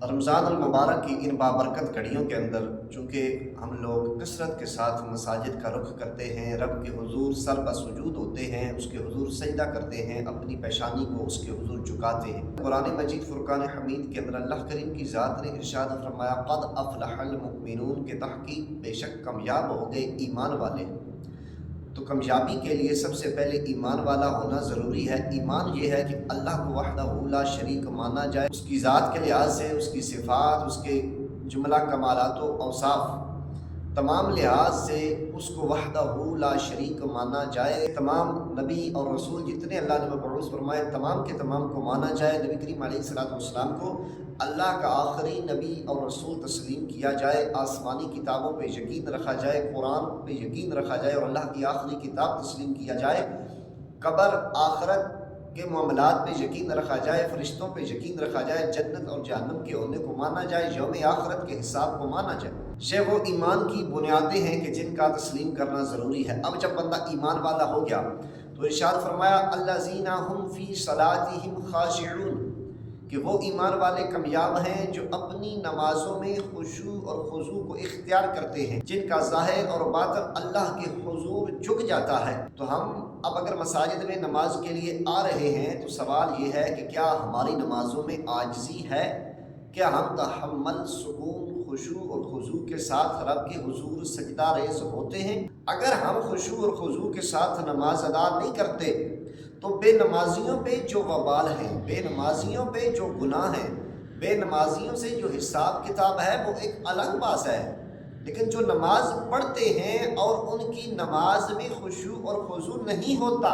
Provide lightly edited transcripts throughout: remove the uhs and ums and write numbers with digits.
رمضان المبارک کی ان بابرکت گھڑیوں کے اندر چونکہ ہم لوگ کثرت کے ساتھ مساجد کا رخ کرتے ہیں، رب کے حضور سر بسجود ہوتے ہیں، اس کے حضور سجدہ کرتے ہیں، اپنی پیشانی کو اس کے حضور جھکاتے ہیں۔ قرآن مجید فرقان حمید کے اندر اللہ کریم کی ذات نے ارشاد فرمایا قد افلح المؤمنون، کے تحقیق بے شک کامیاب ہو گئے ایمان والے۔ تو کامیابی کے لیے سب سے پہلے ایمان والا ہونا ضروری ہے۔ ایمان یہ ہے کہ اللہ کو وحدہ لا شریک مانا جائے، اس کی ذات کے لحاظ سے، اس کی صفات، اس کے جملہ کمالات و اوصاف، تمام لحاظ سے اس کو وحدہ لا شریک مانا جائے۔ تمام نبی اور رسول جتنے اللہ نے مبعوث فرمائے تمام کے تمام کو مانا جائے۔ نبی کریم علیہ الصلوۃ والسلام کو اللہ کا آخری نبی اور رسول تسلیم کیا جائے، آسمانی کتابوں پہ یقین رکھا جائے، قرآن پہ یقین رکھا جائے اور اللہ کی آخری کتاب تسلیم کیا جائے، قبر آخرت کے معاملات پہ یقین رکھا جائے، فرشتوں پہ یقین رکھا جائے، جنت اور جہنم کے ہونے کو مانا جائے، یوم آخرت کے حساب کو مانا جائے۔ یہ وہ ایمان کی بنیادیں ہیں کہ جن کا تسلیم کرنا ضروری ہے۔ اب جب بندہ ایمان والا ہو گیا تو ارشاد فرمایا الذین ھم فی صلاتہم خاشعون، کہ وہ ایمان والے کامیاب ہیں جو اپنی نمازوں میں خشوع اور خضوع کو اختیار کرتے ہیں، جن کا ظاہر اور باطن اللہ کے حضور جھک جاتا ہے۔ تو ہم اب اگر مساجد میں نماز کے لیے آ رہے ہیں تو سوال یہ ہے کہ کیا ہماری نمازوں میں عاجزی ہے؟ کیا ہم تحمل، سکون، خشوع اور خضوع کے ساتھ رب کے حضور سجدہ ریز ہوتے ہیں؟ اگر ہم خشوع اور خضوع کے ساتھ نماز ادا نہیں کرتے تو بے نمازیوں پہ جو وبال ہیں، بے نمازیوں پہ جو گناہ ہیں، بے نمازیوں سے جو حساب کتاب ہے وہ ایک الگ بات ہے۔ لیکن جو نماز پڑھتے ہیں اور ان کی نماز میں خشوع اور خضوع نہیں ہوتا،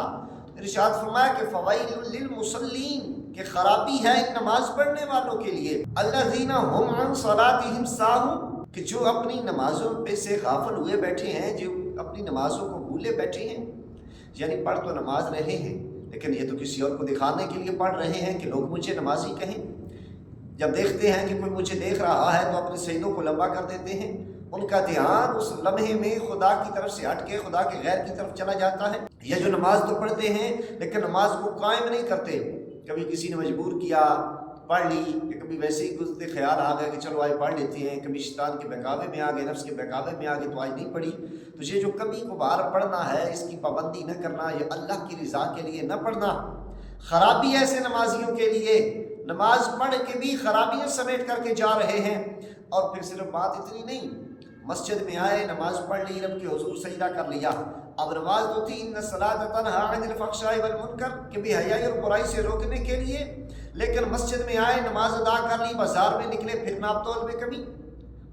ارشاد فرمایا کہ فویل للمصلین، کہ خرابی ہے ان نماز پڑھنے والوں کے لیے، الذین ھم عن صلاتہم ساہون، کہ جو اپنی نمازوں پہ سے غافل ہوئے بیٹھے ہیں، جو اپنی نمازوں کو بھولے بیٹھے ہیں۔ یعنی پڑھ تو نماز رہے ہیں لیکن یہ تو کسی اور کو دکھانے کے لیے پڑھ رہے ہیں کہ لوگ مجھے نمازی کہیں۔ جب دیکھتے ہیں کہ کوئی مجھے دیکھ رہا ہے تو اپنے سجدوں کو لمبا کر دیتے ہیں، ان کا دھیان اس لمحے میں خدا کی طرف سے ہٹ کے خدا کے غیر کی طرف چلا جاتا ہے۔ یہ جو نماز تو پڑھتے ہیں لیکن نماز کو قائم نہیں کرتے، کبھی کسی نے مجبور کیا پڑھ لی، کہ کبھی ویسے ہی گزرتے خیال آ گئے کہ چلو آج پڑھ لیتے ہیں، کبھی شیطان کے بہکاوے میں آ گئے، نفس کے بہکاوے میں آ گئے تو آج نہیں پڑھی۔ تو یہ جو کبھی کبھار پڑھنا ہے، اس کی پابندی نہ کرنا، یہ اللہ کی رضا کے لیے نہ پڑھنا، خرابی ہے ایسے نمازیوں کے لیے۔ نماز پڑھ کے بھی خرابیاں سمیٹ کر کے جا رہے ہیں۔ اور پھر صرف بات اتنی نہیں، مسجد میں آئے، نماز پڑھ لی، رب کے حضور سجدہ کر لیا۔ اب نماز تو تھی ان الصلاۃ تنہی عن الفحشاء والمنکر، کہ بے حیائی اور برائی سے روکنے کے لیے، لیکن مسجد میں آئے، نماز ادا کر لی، بازار میں نکلے پھر ناپ تول میں کمی،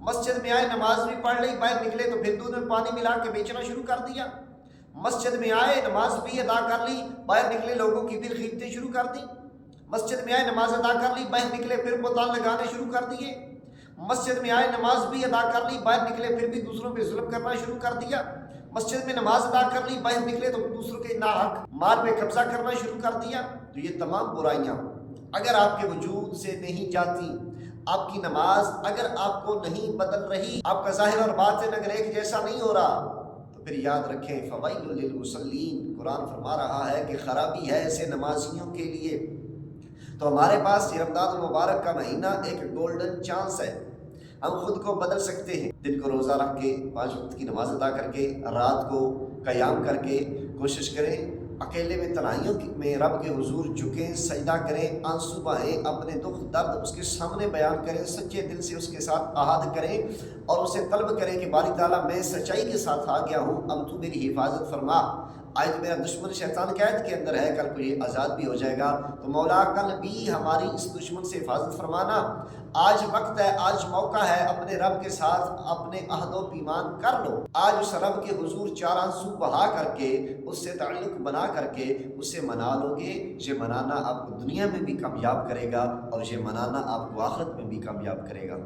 مسجد میں آئے نماز بھی پڑھ لی، باہر نکلے تو پھر دودھ میں پانی ملا کے بیچنا شروع کر دیا۔ مسجد میں آئے نماز بھی ادا کر لی، باہر نکلے لوگوں کی پھر خریدتے شروع کر دی۔ مسجد میں آئے نماز ادا کر لی، باہر نکلے پھر بہتان لگانے شروع کر دیے۔ مسجد میں آئے نماز بھی ادا کر لی، باہر نکلے پھر بھی دوسروں پہ ظلم کرنا شروع کر دیا۔ مسجد میں نماز ادا کر لی، باہر نکلے تو دوسروں کے ناحق مال پہ قبضہ کرنا شروع کر دیا۔ تو یہ تمام برائیاں اگر آپ کے وجود سے نہیں جاتی، آپ کی نماز اگر آپ کو نہیں بدل رہی، آپ کا ظاہر اور باطن اگر ایک جیسا نہیں ہو رہا، تو پھر یاد رکھیں فویل للمصلین، قرآن فرما رہا ہے کہ خرابی ہے ایسے نمازیوں کے لیے۔ تو ہمارے پاس یہ رمضان المبارک کا مہینہ ایک گولڈن چانس ہے، ہم خود کو بدل سکتے ہیں۔ دن کو روزہ رکھ کے 5 وقت کی نماز ادا کر کے، رات کو قیام کر کے کوشش کریں، اکیلے میں تنہائیوں میں رب کے حضور جھکیں، سجدہ کریں، آنسو بہائیں، اپنے دکھ درد اس کے سامنے بیان کریں، سچے دل سے اس کے ساتھ عہد کریں اور اسے طلب کریں کہ باری تعالیٰ میں سچائی کے ساتھ آ گیا ہوں، اب تو میری حفاظت فرما۔ آج میرا دشمن شیطان قید کے اندر ہے، کل کو یہ آزاد بھی ہو جائے گا، تو مولا کل بھی ہماری اس دشمن سے حفاظت فرمانا۔ آج وقت ہے، آج موقع ہے، اپنے رب کے ساتھ اپنے عہد و پیمان کر لو۔ آج اس رب کے حضور 4 آنسو بہا کر کے، اس سے تعلق بنا کر کے اسے منا لو گے۔ یہ منانا آپ کو دنیا میں بھی کامیاب کرے گا اور یہ منانا آپ کو آخرت میں بھی کامیاب کرے گا۔